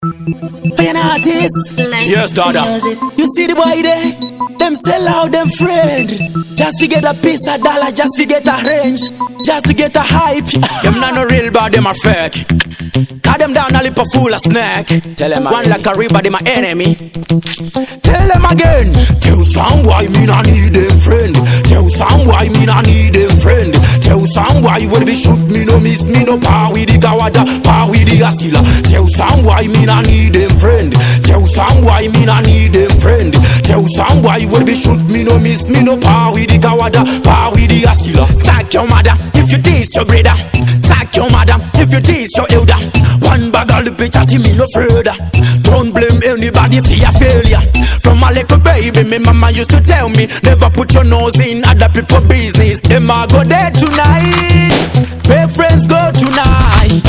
Fire Notice. Yes, daughter. You see the boy there? Them sell out them friend. Just to get a piece of dollar, just to get a range, just to get a hype. Them not no real bad, them are fake. Cut them down a lip of full of snack. Tell them one like a river, they my enemy. Tell them again. Tell some why me not need them friend. Tell some why me not need them friend. Tell some why when we shoot me no miss me no power with the kawada, power with the asila. Tell some why me not need them friend. Tell some why me not need them friend. Tell some why when we shoot me no miss me no power with the kawada, power with the asila. Sack your mother if you tease your brother. Sack your mother if you tease your elder. One bag of lip chat me no further. Don't blame anybody for your failure. From a little baby, me mama used to tell me, never put your nose in other people's business. Them a go there tonight. Fake friends go tonight.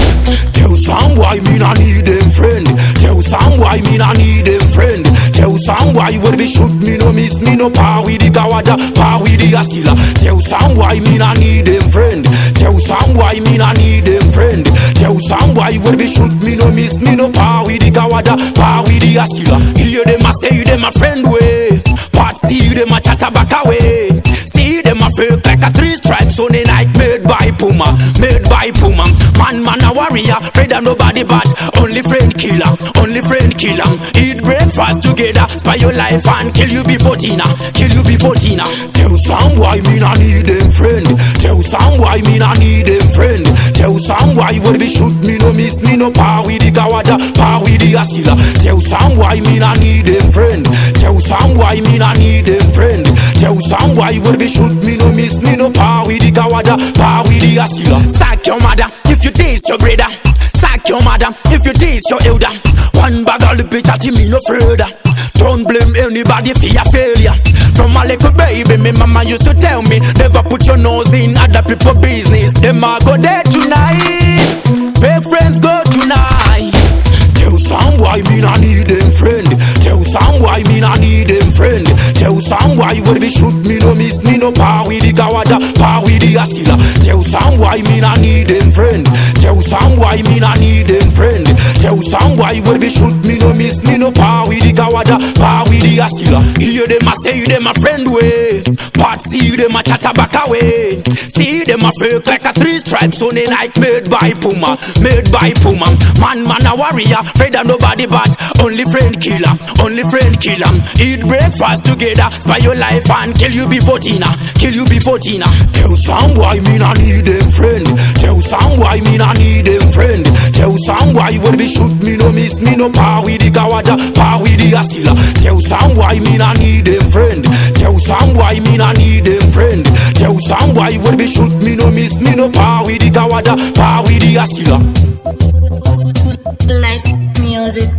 Tell some why me not need them friend. Tell some why me not need them friend. Tell some why when we shoot me no miss me no power with the kawada, power with the asila. Tell some why me not need them friend. Tell some why me not need them friend. Tell some why when we shoot me no miss me no power with the kawada, power with the asila. Hear them a say them a friend way. But see them a chat back away. See them a fake like a 3 stripes on the night made by Puma, made by Puma. Man a warrior, afraid of nobody but only friend killer, only friend killer. Eat breakfast together, spy your life and kill you before dinner, kill you before dinner. Tell some why me not need them friend. Tell some why me not need them friend. Tell some why when we shoot me no miss me no power with the kawada, power with the asila. Tell some why me not need them friend. Tell some why me not need them friend. Tell some why when we shoot me no miss me no power with the kawada, power with the asila. Sack your mother if you taste your brother. Sack your mother if you taste your elder. One bag of lip chat me no further. Don't blame anybody for your failure. From a little baby, me mama used to tell me, never put your nose in other people's business. Them a go there tonight. Fake friends go tonight. Tell some why me not need them friend. Tell some why me not need them friend. Tell some why when we shoot me no miss me no power with the kawada, power with the asila. Tell some why me not need them friend. Tell some why me not need them friend. Tell some why when we shoot me no miss me no power with the kawada, power with the asila. Hear them a say them a friend way, but see them a chat back away. See them a fake like a 3 stripes on the night made by Puma, made by Puma. Man a warrior, afraid of nobody but only friend killer, only friend killer. Eat breakfast together, spy your life and kill you before dinner, kill you before dinner. Tell some why me not need them friend. Tell some why me not need them friend. Tell some why when we shoot me no miss me no power with the kawada, power with the asila. Tell some why me not need them friend. Tell some why me not need them friend. Tell some why when we shoot me no miss me no power with the kawada, power with the asila. Nice music.